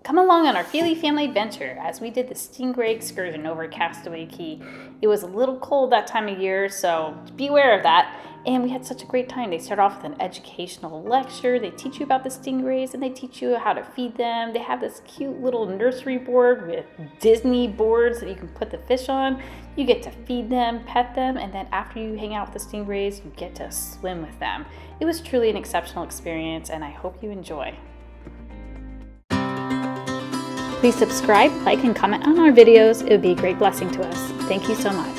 Come along on our Feely family adventure as we did the Stingray Excursion over at Castaway Cay. It was a little cold that time of year, so beware of that. And we had such a great time. They start off with an educational lecture. They teach you about the stingrays and they teach you how to feed them. They have this cute little nursery board with Disney boards that you can put the fish on. You get to feed them, pet them, and then after you hang out with the stingrays, you get to swim with them. It was truly an exceptional experience, and I hope you enjoy. Please subscribe, like, and comment on our videos. It would be a great blessing to us. Thank you so much.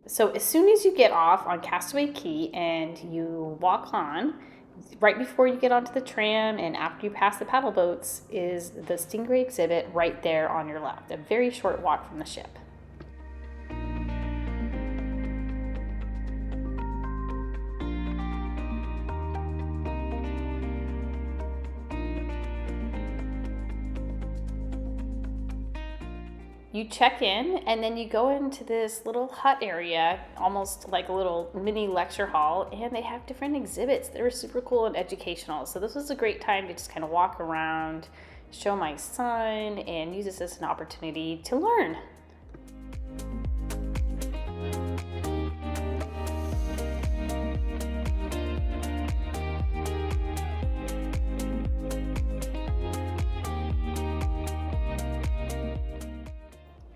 So as soon as you get off on Castaway Cay and you walk on, right before you get onto the tram and after you pass the paddle boats is the Stingray exhibit right there on your left, a very short walk from the ship. You check in and then you go into this little hut area, almost like a little mini lecture hall, and they have different exhibits that are super cool and educational. So this was a great time to just kind of walk around, show my son, and use this as an opportunity to learn.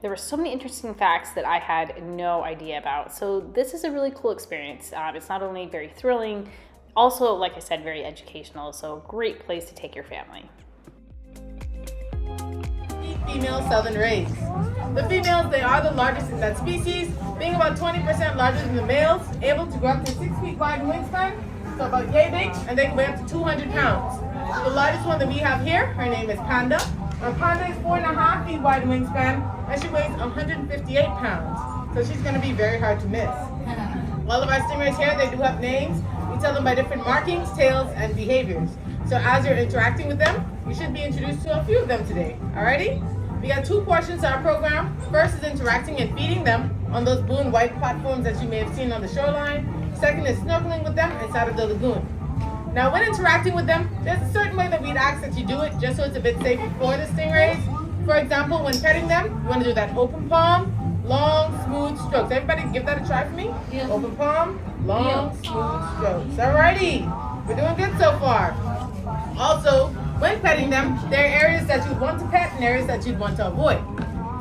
There were so many interesting facts that I had no idea about. So this is a really cool experience. It's not only very thrilling, also, like I said, very educational. So great place to take your family. Female southern rays. The females, they are the largest in that species, being about 20% larger than the males, able to grow up to 6 feet wide in wingspan, so about yay big, and they can weigh up to 200 pounds. The largest one that we have here, her name is Panda. Our Panda is 4.5 feet wide in wingspan, and she weighs 158 pounds. So she's going to be very hard to miss. All of our stingrays here, they do have names. We tell them by different markings, tails, and behaviors. So as you're interacting with them, you should be introduced to a few of them today. Alrighty? We got 2 portions to our program. First is interacting and feeding them on those blue and white platforms that you may have seen on the shoreline. Second is snorkeling with them inside of the lagoon. Now, when interacting with them, there's a certain way that we'd ask that you do it just so it's a bit safer for the stingrays. For example, when petting them, you want to do that open palm, long, smooth strokes. Everybody give that a try for me. Yeah. Open palm, long, smooth strokes. Alrighty, we're doing good so far. Also, when petting them, there are areas that you'd want to pet and areas that you'd want to avoid.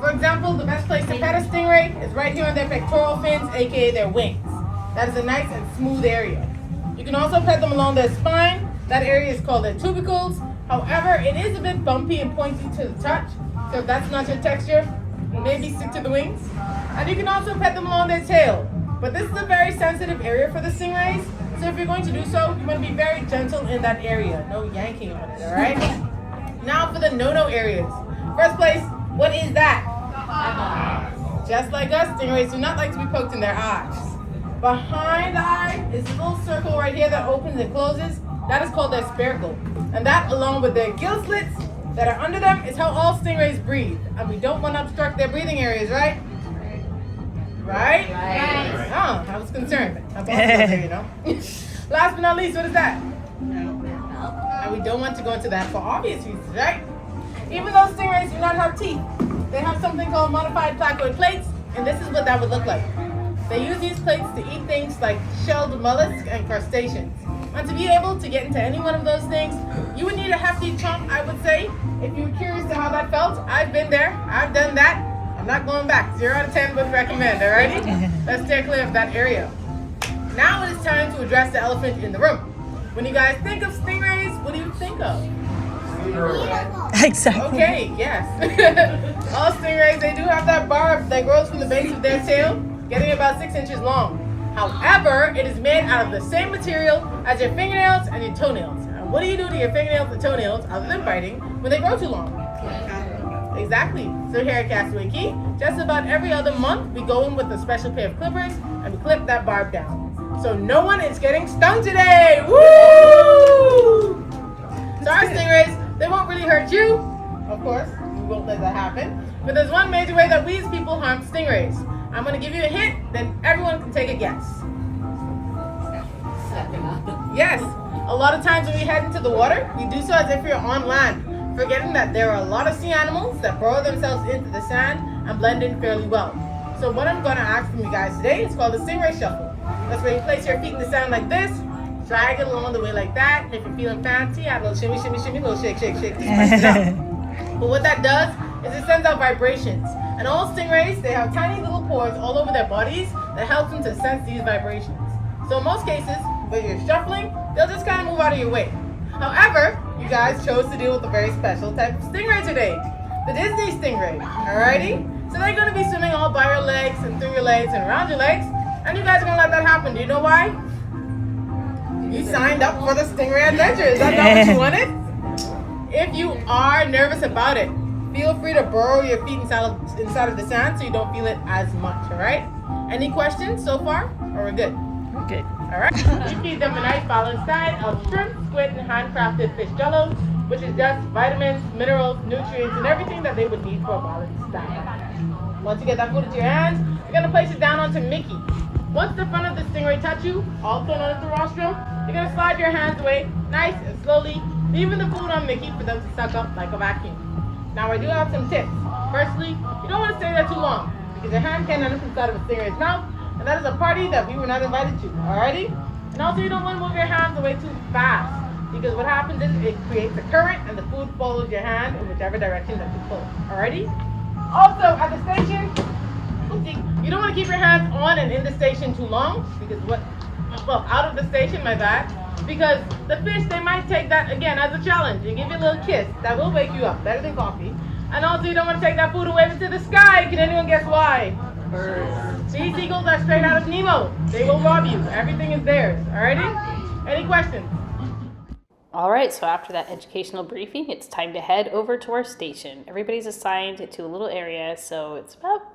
For example, the best place to pet a stingray is right here on their pectoral fins, aka their wings. That is a nice and smooth area. You can also pet them along their spine. That area is called their tubercles. However, it is a bit bumpy and pointy to the touch. So if that's not your texture, maybe stick to the wings. And you can also pet them along their tail. But this is a very sensitive area for the stingrays. So if you're going to do so, you want to be very gentle in that area. No yanking on it, all right? Now for the no-no areas. First place, what is that? Just like us, stingrays do not like to be poked in their eyes. Behind the eye is a little circle right here that opens and closes. That is called their spiracle. And that, along with their gill slits that are under them, is how all stingrays breathe. And we don't want to obstruct their breathing areas, right? Right? Right. Oh, I was concerned. I'm also there, you know. Last but not least, what is that? And we don't want to go into that for obvious reasons, right? Even though stingrays do not have teeth, they have something called modified placoid plates, and this is what that would look like. They use these plates to eat things like shelled mollusks and crustaceans. And to be able to get into any one of those things, you would need a hefty chomp, I would say. If you're curious to how that felt, I've been there, I've done that. I'm not going back. 0 out of 10 would recommend, alrighty? Let's stay clear of that area. Now it is time to address the elephant in the room. When you guys think of stingrays, what do you think of? Exactly. Okay, yes. All stingrays, they do have that barb that grows from the base of their tail, getting about 6 inches long. However, it is made out of the same material as your fingernails and your toenails. And what do you do to your fingernails and toenails, other than biting, when they grow too long? Exactly. So here at Castaway Cay, just about every other month, we go in with a special pair of clippers and we clip that barb down. So no one is getting stung today. Woo! So our stingrays, they won't really hurt you. Of course, we won't let that happen. But there's one major way that we as people harm stingrays. I'm going to give you a hint, then everyone can take a guess. Yes, a lot of times when we head into the water, we do so as if we're on land, forgetting that there are a lot of sea animals that burrow themselves into the sand and blend in fairly well. So what I'm going to ask from you guys today is called the Stingray Shuffle. That's where you place your feet in the sand like this, drag it along the way like that, and if you're feeling fancy, add a little shimmy, shimmy, shimmy, little shake, shake, shake to spice it up. But what that does is it sends out vibrations. And all stingrays, they have tiny little pores all over their bodies that helps them to sense these vibrations. So in most cases, when you're shuffling, they'll just kind of move out of your way. However, you guys chose to deal with a very special type of stingray today, the Disney stingray. Alrighty? So they're going to be swimming all by your legs and through your legs and around your legs, and you guys are going to let that happen. Do you know why? You signed up for the Stingray Adventure. Is that not what you wanted? If you are nervous about it, feel free to burrow your feet inside of the sand so you don't feel it as much, alright? Any questions so far? Or we're good? We're good. Alright. We feed them a nice balanced diet of shrimp, squid, and handcrafted fish jello, which is just vitamins, minerals, nutrients, and everything that they would need for a balanced diet. Once you get that food into your hands, you're going to place it down onto Mickey. Once the front of the stingray touch you, also known as the rostrum, you're going to slide your hands away nice and slowly, leaving the food on Mickey for them to suck up like a vacuum. Now I do have some tips. Firstly, you don't want to stay there too long because your hand can end up inside of a stingray's mouth, and that is a party that we were not invited to, alrighty? And also you don't want to move your hands away too fast because what happens is it creates a current and the food follows your hand in whichever direction that you pull, alrighty? Also at the station, you don't want to keep your hands on and in the station too long because out of the station, my bad, because the fish, they might take that again as a challenge and give you a little kiss that will wake you up, better than coffee. And also you don't want to take that food away into the sky. Can anyone guess why? Birds. These eagles are straight out of Nemo. They will rob you. Everything is theirs. Alrighty? Any questions? All right, so after that educational briefing, it's time to head over to our station. Everybody's assigned to a little area, so it's about,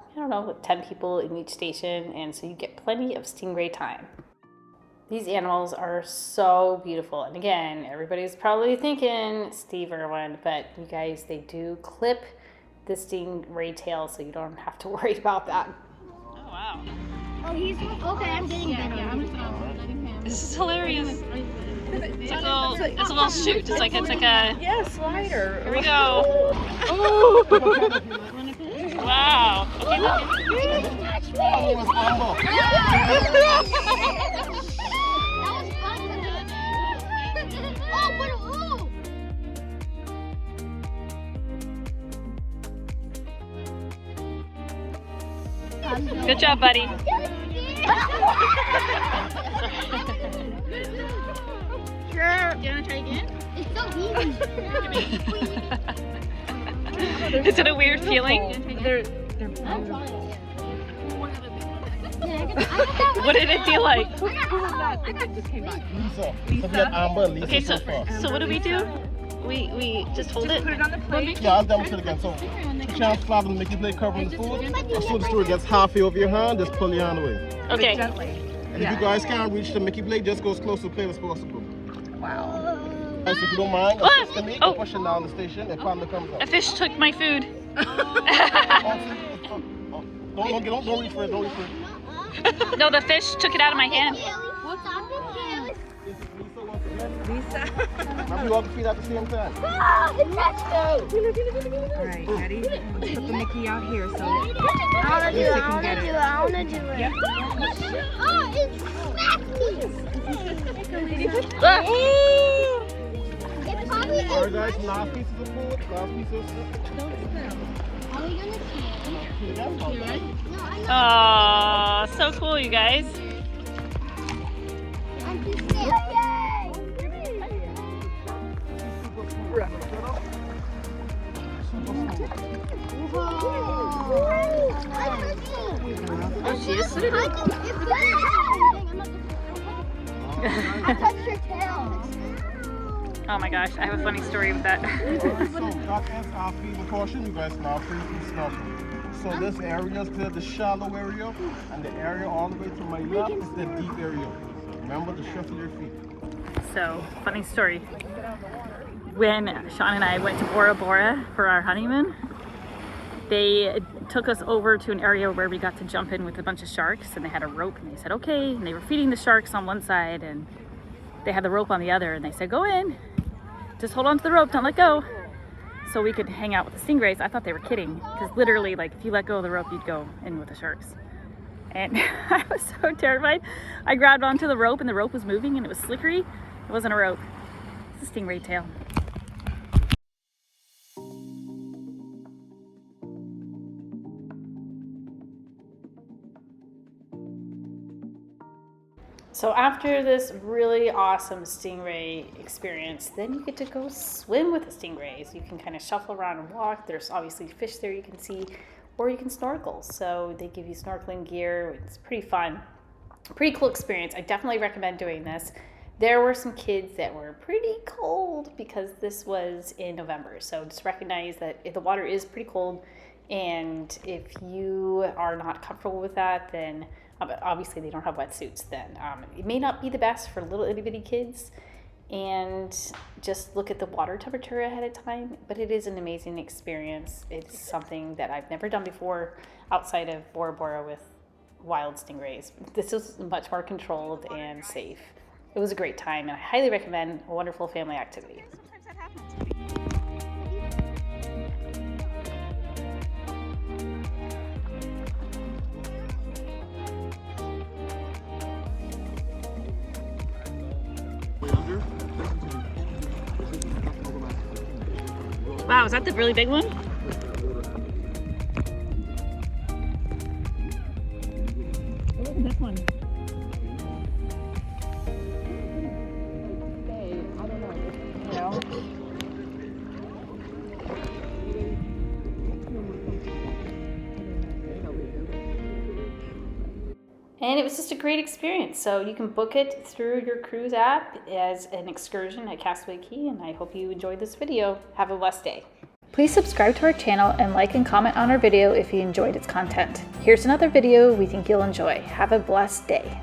10 people in each station, and so you get plenty of stingray time. These animals are so beautiful, and again, everybody's probably thinking Steve Irwin, but you guys, they do clip the stingray tail, so you don't have to worry about that. Oh, wow. Oh, he's okay. I'm getting better. This is hilarious. It's a little shoot. It's like a slider. Here we go. Wow. Good job, buddy. Sure. Do you want to try again? It's so easy. Is it a weird feeling? What did it feel like? Okay, so what do we do? We just hold it? Put it on the plate. Yeah, I'll demonstrate again. So, put your hands flat on the Mickey plate covering the food. As soon as the stool gets halfway over your hand, just pull your hand away. Okay. Gently. And if you guys can't reach the Mickey plate, just go as close to the plate as possible. Wow. Guys, if you don't mind, assist me, pushing down the station, and panda comes up. A fish took my food. Don't reach for it, don't reach for it. No, the fish took it out of my hand. Lisa. Now you all can feed at the same time. Oh, it's touched me. All right, ready? Put the Mickey out here so I want to do it. I want to do it. I want to do it. Yep. Oh, it's snacky. It's probably All right, guys, last pieces of food, last pieces. Are we going to Oh, so cool, you guys. I'm too scared. Oh, she is sitting. I touched your tail. Oh my gosh, I have a funny story with that. So that is our feeding portion. You guys now free to snorkel. So this area is the shallow area, and the area all the way to my left is the deep area. So remember to shuffle your feet. So, funny story. When Sean and I went to Bora Bora for our honeymoon, they took us over to an area where we got to jump in with a bunch of sharks, and they had a rope, and they said, okay, and they were feeding the sharks on one side, and they had the rope on the other, and they said, go in, just hold on to the rope, don't let go. So we could hang out with the stingrays. I thought they were kidding, because literally, like, if you let go of the rope, you'd go in with the sharks. And I was so terrified. I grabbed onto the rope, and the rope was moving, and it was slippery. It wasn't a rope. It's a stingray tail. So after this really awesome stingray experience, then you get to go swim with the stingrays. You can kind of shuffle around and walk. There's obviously fish there you can see, or you can snorkel. So they give you snorkeling gear. It's pretty fun. Pretty cool experience. I definitely recommend doing this. There were some kids that were pretty cold because this was in November. So just recognize that if the water is pretty cold, and if you are not comfortable with that, then obviously they don't have wetsuits then. It may not be the best for little itty bitty kids, and just look at the water temperature ahead of time, but it is an amazing experience. It's something that I've never done before outside of Bora Bora with wild stingrays. This is much more controlled and safe. It was a great time, and I highly recommend. A wonderful family activity. Sometimes that happens. Wow, is that the really big one? Oh, look at this one. I don't know, you know. And it was just a great experience. So you can book it through your cruise app as an excursion at Castaway Cay, and I hope you enjoyed this video. Have a blessed day. Please subscribe to our channel and like and comment on our video if you enjoyed its content. Here's another video we think you'll enjoy. Have a blessed day.